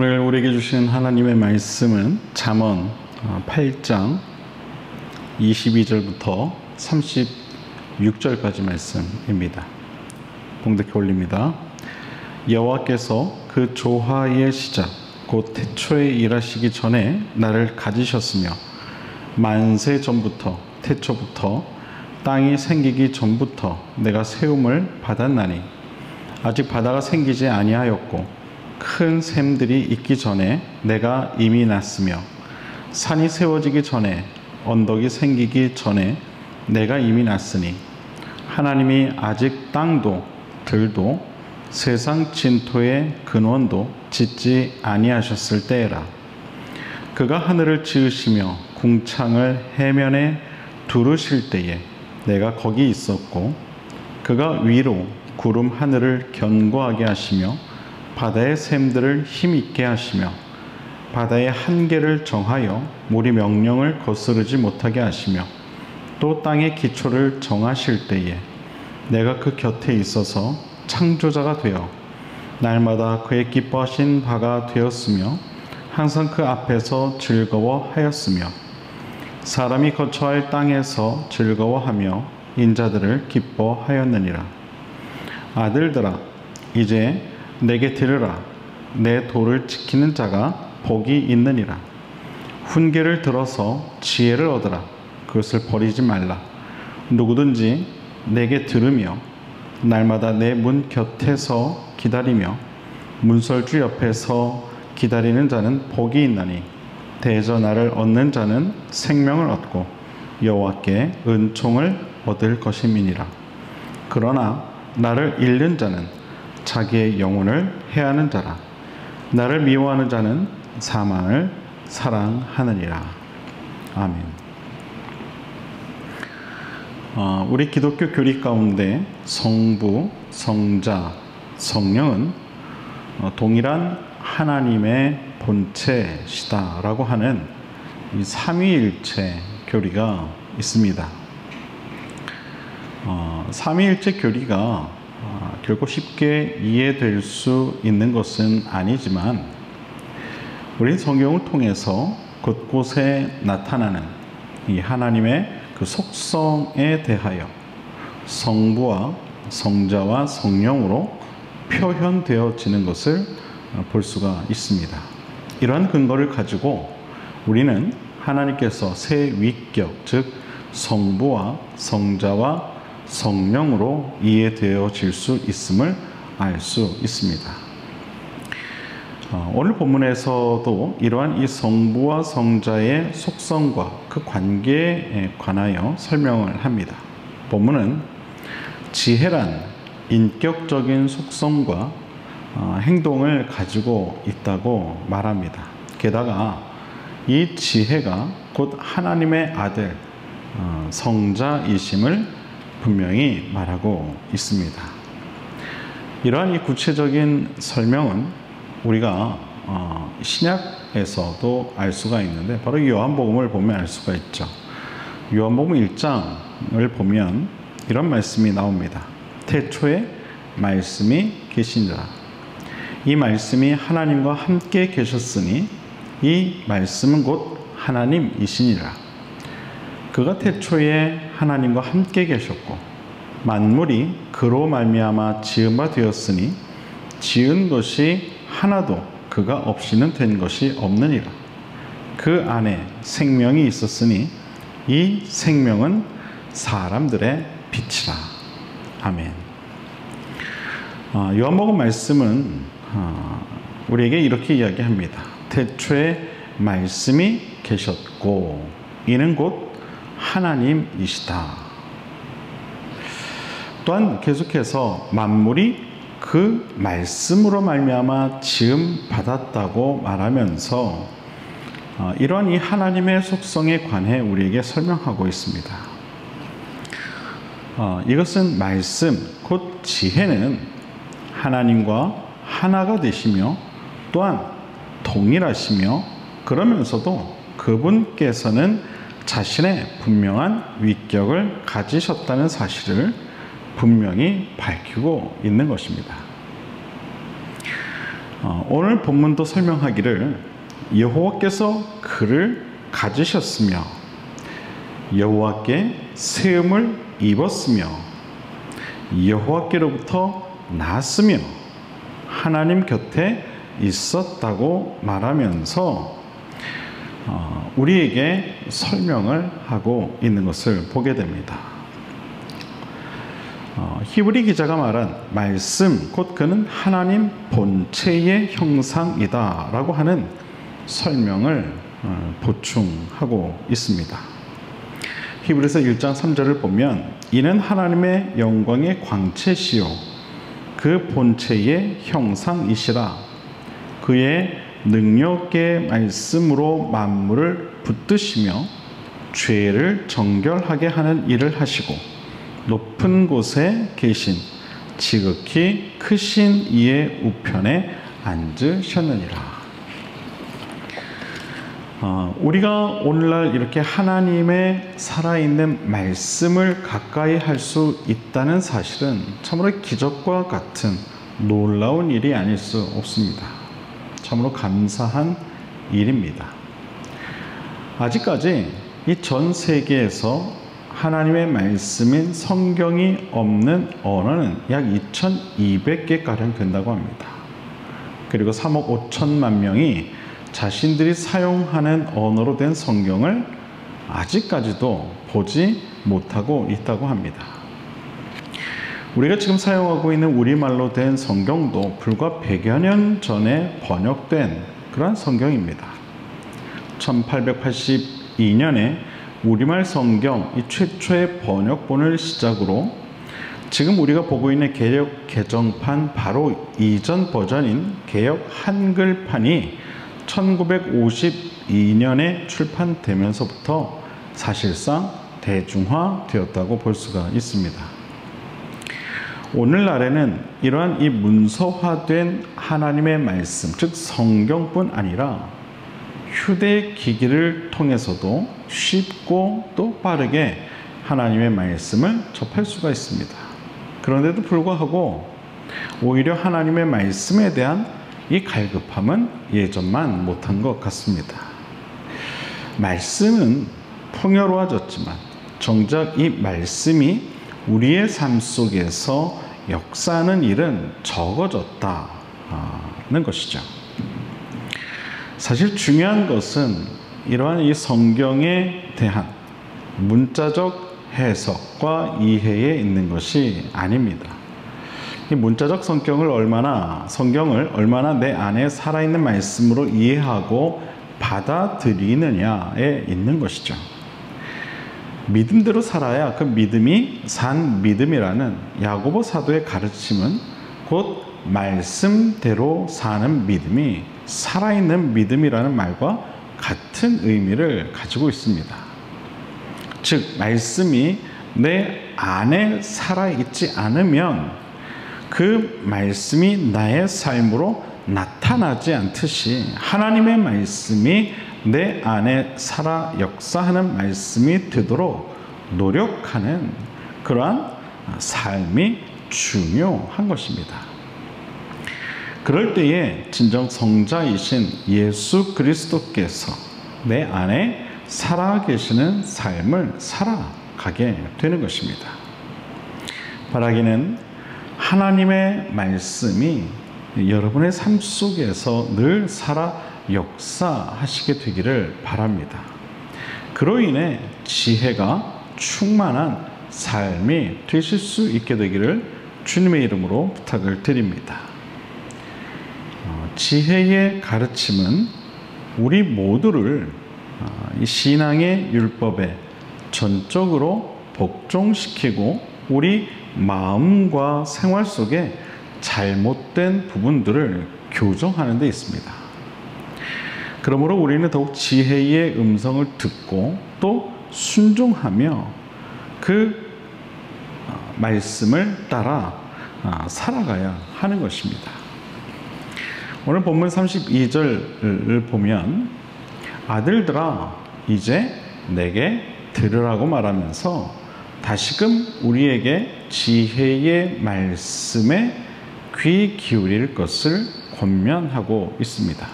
오늘 우리에게 주신 하나님의 말씀은 잠언 8장 22절부터 36절까지 말씀입니다. 봉독해 올립니다. 여호와께서 그 조화의 시작 곧 태초에 일하시기 전에 나를 가지셨으며 만세 전부터 태초부터 땅이 생기기 전부터 내가 세움을 받았나니 아직 바다가 생기지 아니하였고 큰 샘들이 있기 전에 내가 이미 났으며 산이 세워지기 전에 언덕이 생기기 전에 내가 이미 났으니 하나님이 아직 땅도 들도 세상 진토의 근원도 짓지 아니하셨을 때에라. 그가 하늘을 지으시며 궁창을 해면에 두르실 때에 내가 거기 있었고 그가 위로 구름 하늘을 견고하게 하시며 바다의 샘들을 힘있게 하시며 바다의 한계를 정하여 물이 명령을 거스르지 못하게 하시며 또 땅의 기초를 정하실 때에 내가 그 곁에 있어서 창조자가 되어 날마다 그의 기뻐하신 바가 되었으며 항상 그 앞에서 즐거워하였으며 사람이 거처할 땅에서 즐거워하며 인자들을 기뻐하였느니라. 아들들아 이제 내게 들으라. 내 도를 지키는 자가 복이 있느니라. 훈계를 들어서 지혜를 얻으라. 그것을 버리지 말라. 누구든지 내게 들으며 날마다 내 문 곁에서 기다리며 문설주 옆에서 기다리는 자는 복이 있나니 대저 나를 얻는 자는 생명을 얻고 여호와께 은총을 얻을 것임이니라. 그러나 나를 잃는 자는 자기의 영혼을 해하는 자라. 나를 미워하는 자는 사망을 사랑하느니라. 아멘. 우리 기독교 교리 가운데 성부, 성자, 성령은 동일한 하나님의 본체시다라고 하는 이 삼위일체 교리가 있습니다. 삼위일체 교리가 결코 쉽게 이해될 수 있는 것은 아니지만 우리 성경을 통해서 곳곳에 나타나는 이 하나님의 그 속성에 대하여 성부와 성자와 성령으로 표현되어지는 것을 볼 수가 있습니다. 이러한 근거를 가지고 우리는 하나님께서 세 위격, 즉 성부와 성자와 성령으로 이해되어질 수 있음을 알 수 있습니다. 오늘 본문에서도 이러한 이 성부와 성자의 속성과 그 관계에 관하여 설명을 합니다. 본문은 지혜란 인격적인 속성과 행동을 가지고 있다고 말합니다. 게다가 이 지혜가 곧 하나님의 아들 성자이심을 분명히 말하고 있습니다. 이러한 이 구체적인 설명은 우리가 신약에서도 알 수가 있는데 바로 요한복음을 보면 알 수가 있죠. 요한복음 1장을 보면 이런 말씀이 나옵니다. 태초에 말씀이 계시니라. 이 말씀이 하나님과 함께 계셨으니 이 말씀은 곧 하나님이시니라. 그가 태초에 하나님과 함께 계셨고 만물이 그로 말미암아 지은 바 되었으니 지은 것이 하나도 그가 없이는 된 것이 없느니라. 그 안에 생명이 있었으니 이 생명은 사람들의 빛이라. 아멘. 요한복음 말씀은 우리에게 이렇게 이야기합니다. 태초에 말씀이 계셨고 이는 곧 하나님이시다. 또한 계속해서 만물이 그 말씀으로 말미암아 지음 받았다고 말하면서 이러한 이 하나님의 속성에 관해 우리에게 설명하고 있습니다. 이것은 말씀, 곧 지혜는 하나님과 하나가 되시며 또한 동일하시며 그러면서도 그분께서는 자신의 분명한 위격을 가지셨다는 사실을 분명히 밝히고 있는 것입니다. 오늘 본문도 설명하기를 여호와께서 그를 가지셨으며 여호와께 세움을 입었으며 여호와께로부터 났으며 하나님 곁에 있었다고 말하면서 우리에게 설명을 하고 있는 것을 보게 됩니다. 히브리 기자가 말한 말씀, 곧 그는 하나님 본체의 형상이다 라고 하는 설명을 보충하고 있습니다. 히브리서 1장 3절을 보면 이는 하나님의 영광의 광채시요 그 본체의 형상이시라 그의 능력의 말씀으로 만물을 붙드시며 죄를 정결하게 하는 일을 하시고 높은 곳에 계신 지극히 크신 이의 우편에 앉으셨느니라. 우리가 오늘날 이렇게 하나님의 살아있는 말씀을 가까이 할 수 있다는 사실은 참으로 기적과 같은 놀라운 일이 아닐 수 없습니다. 참으로 감사한 일입니다. 아직까지 이 전 세계에서 하나님의 말씀인 성경이 없는 언어는 약 2200개가량 된다고 합니다. 그리고 3억 5천만 명이 자신들이 사용하는 언어로 된 성경을 아직까지도 보지 못하고 있다고 합니다. 우리가 지금 사용하고 있는 우리말로 된 성경도 불과 100여 년 전에 번역된 그러한 성경입니다. 1882년에 우리말 성경 이 최초의 번역본을 시작으로 지금 우리가 보고 있는 개역 개정판 바로 이전 버전인 개역 한글판이 1952년에 출판되면서부터 사실상 대중화되었다고 볼 수가 있습니다. 오늘날에는 이러한 이 문서화된 하나님의 말씀, 즉 성경뿐 아니라 휴대기기를 통해서도 쉽고 또 빠르게 하나님의 말씀을 접할 수가 있습니다. 그런데도 불구하고 오히려 하나님의 말씀에 대한 이 갈급함은 예전만 못한 것 같습니다. 말씀은 풍요로워졌지만 정작 이 말씀이 우리의 삶 속에서 역사하는 일은 적어졌다는 것이죠. 사실 중요한 것은 이러한 이 성경에 대한 문자적 해석과 이해에 있는 것이 아닙니다. 이 문자적 성경을 얼마나 내 안에 살아있는 말씀으로 이해하고 받아들이느냐에 있는 것이죠. 믿음대로 살아야 그 믿음이 산 믿음이라는 야고보 사도의 가르침은 곧 말씀대로 사는 믿음이 살아있는 믿음이라는 말과 같은 의미를 가지고 있습니다. 즉 말씀이 내 안에 살아있지 않으면 그 말씀이 나의 삶으로 나타나지 않듯이 하나님의 말씀이 내 안에 살아 역사하는 말씀이 되도록 노력하는 그러한 삶이 중요한 것입니다. 그럴 때에 진정 성자이신 예수 그리스도께서 내 안에 살아계시는 삶을 살아가게 되는 것입니다. 바라기는 하나님의 말씀이 여러분의 삶 속에서 늘 살아 역사하시게 되기를 바랍니다. 그로 인해 지혜가 충만한 삶이 되실 수 있게 되기를 주님의 이름으로 부탁을 드립니다. 지혜의 가르침은 우리 모두를 이 신앙의 율법에 전적으로 복종시키고 우리 마음과 생활 속에 잘못된 부분들을 교정하는 데 있습니다. 그러므로 우리는 더욱 지혜의 음성을 듣고 또 순종하며 그 말씀을 따라 살아가야 하는 것입니다. 오늘 본문 32절을 보면 아들들아 이제 내게 들으라고 말하면서 다시금 우리에게 지혜의 말씀에 귀 기울일 것을 권면하고 있습니다.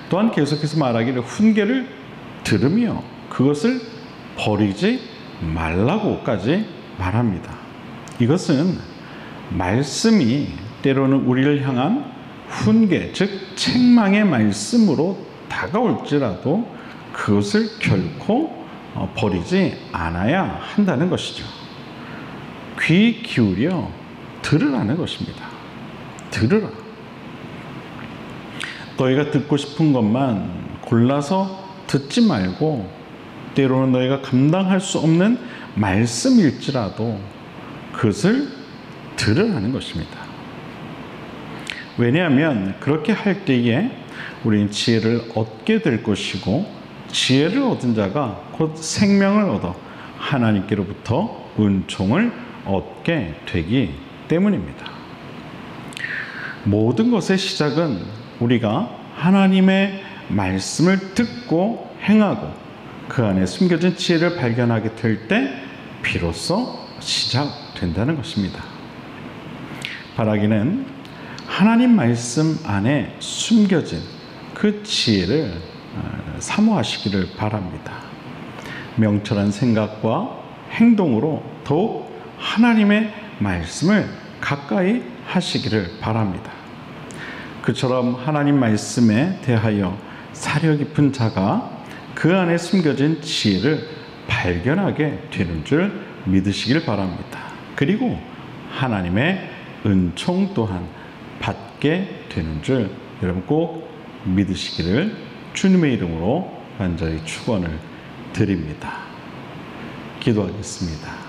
또한 계속해서 말하기를 훈계를 들으며 그것을 버리지 말라고까지 말합니다. 이것은 말씀이 때로는 우리를 향한 훈계, 즉 책망의 말씀으로 다가올지라도 그것을 결코 버리지 않아야 한다는 것이죠. 귀 기울여 들으라는 것입니다. 들으라. 너희가 듣고 싶은 것만 골라서 듣지 말고 때로는 너희가 감당할 수 없는 말씀일지라도 그것을 들으라는 것입니다. 왜냐하면 그렇게 할 때에 우리는 지혜를 얻게 될 것이고 지혜를 얻은 자가 곧 생명을 얻어 하나님께로부터 은총을 얻게 되기 때문입니다. 모든 것의 시작은 우리가 하나님의 말씀을 듣고 행하고 그 안에 숨겨진 지혜를 발견하게 될 때 비로소 시작된다는 것입니다. 바라기는 하나님 말씀 안에 숨겨진 그 지혜를 사모하시기를 바랍니다. 명철한 생각과 행동으로 더욱 하나님의 말씀을 가까이 하시기를 바랍니다. 그처럼 하나님 말씀에 대하여 사려 깊은 자가 그 안에 숨겨진 지혜를 발견하게 되는 줄 믿으시길 바랍니다. 그리고 하나님의 은총 또한 받게 되는 줄 여러분 꼭 믿으시기를 주님의 이름으로 간절히 축원을 드립니다. 기도하겠습니다.